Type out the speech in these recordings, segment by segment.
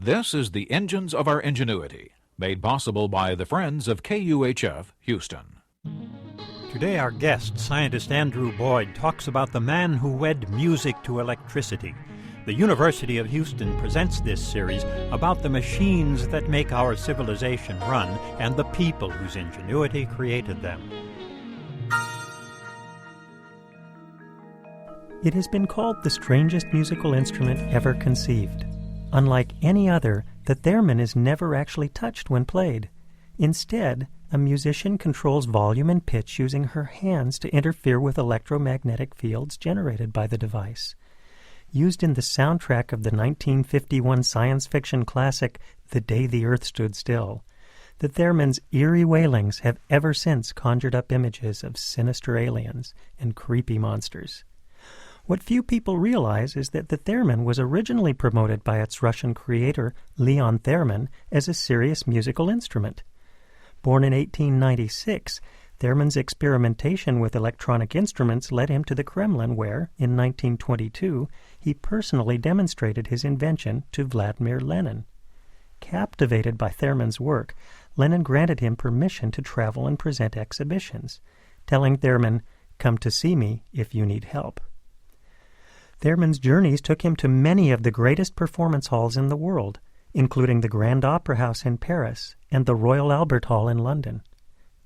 This is the Engines of Our Ingenuity, made possible by the Friends of KUHF Houston. Today our guest, scientist Andrew Boyd, talks about the man who wed music to electricity. The University of Houston presents this series about the machines that make our civilization run and the people whose ingenuity created them. It has been called the strangest musical instrument ever conceived. Unlike any other, the theremin is never actually touched when played. Instead, a musician controls volume and pitch using her hands to interfere with electromagnetic fields generated by the device. Used in the soundtrack of the 1951 science fiction classic The Day the Earth Stood Still, the theremin's eerie wailings have ever since conjured up images of sinister aliens and creepy monsters. What few people realize is that the theremin was originally promoted by its Russian creator, Leon Theremin, as a serious musical instrument. Born in 1896, Theremin's experimentation with electronic instruments led him to the Kremlin where, in 1922, he personally demonstrated his invention to Vladimir Lenin. Captivated by Theremin's work, Lenin granted him permission to travel and present exhibitions, telling Theremin, "Come to see me if you need help." Theremin's journeys took him to many of the greatest performance halls in the world, including the Grand Opera House in Paris and the Royal Albert Hall in London.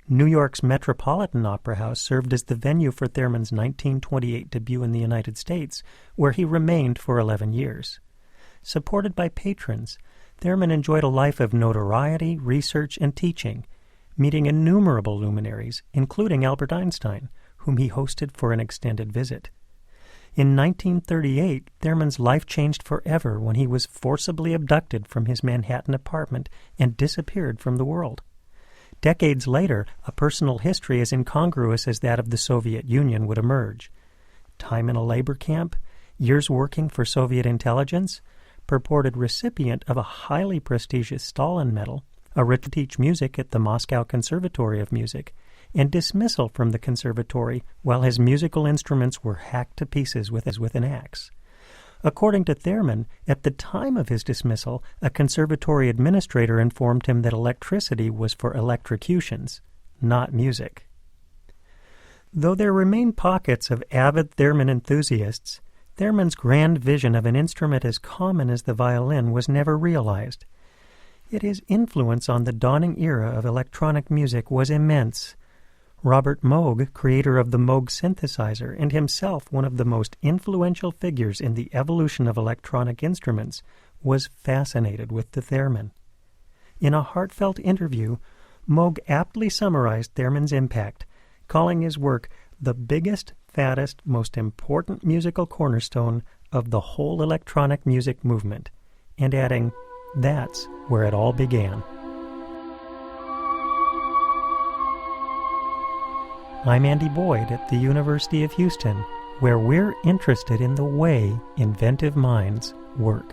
New York's Metropolitan Opera House served as the venue for Theremin's 1928 debut in the United States, where he remained for 11 years. Supported by patrons, Theremin enjoyed a life of notoriety, research, and teaching, meeting innumerable luminaries, including Albert Einstein, whom he hosted for an extended visit. In 1938, Theremin's life changed forever when he was forcibly abducted from his Manhattan apartment and disappeared from the world. Decades later, a personal history as incongruous as that of the Soviet Union would emerge. Time in a labor camp, years working for Soviet intelligence, purported recipient of a highly prestigious Stalin Medal, a right to teach music at the Moscow Conservatory of Music, and dismissal from the conservatory while his musical instruments were hacked to pieces with an axe. According to Theremin, at the time of his dismissal, a conservatory administrator informed him that electricity was for electrocutions, not music. Though there remain pockets of avid theremin enthusiasts, Theremin's grand vision of an instrument as common as the violin was never realized. Yet his influence on the dawning era of electronic music was immense. Robert Moog, creator of the Moog synthesizer and himself one of the most influential figures in the evolution of electronic instruments, was fascinated with the theremin. In a heartfelt interview, Moog aptly summarized Theremin's impact, calling his work the biggest, fattest, most important musical cornerstone of the whole electronic music movement, and adding, "That's where it all began." I'm Andy Boyd at the University of Houston, where we're interested in the way inventive minds work.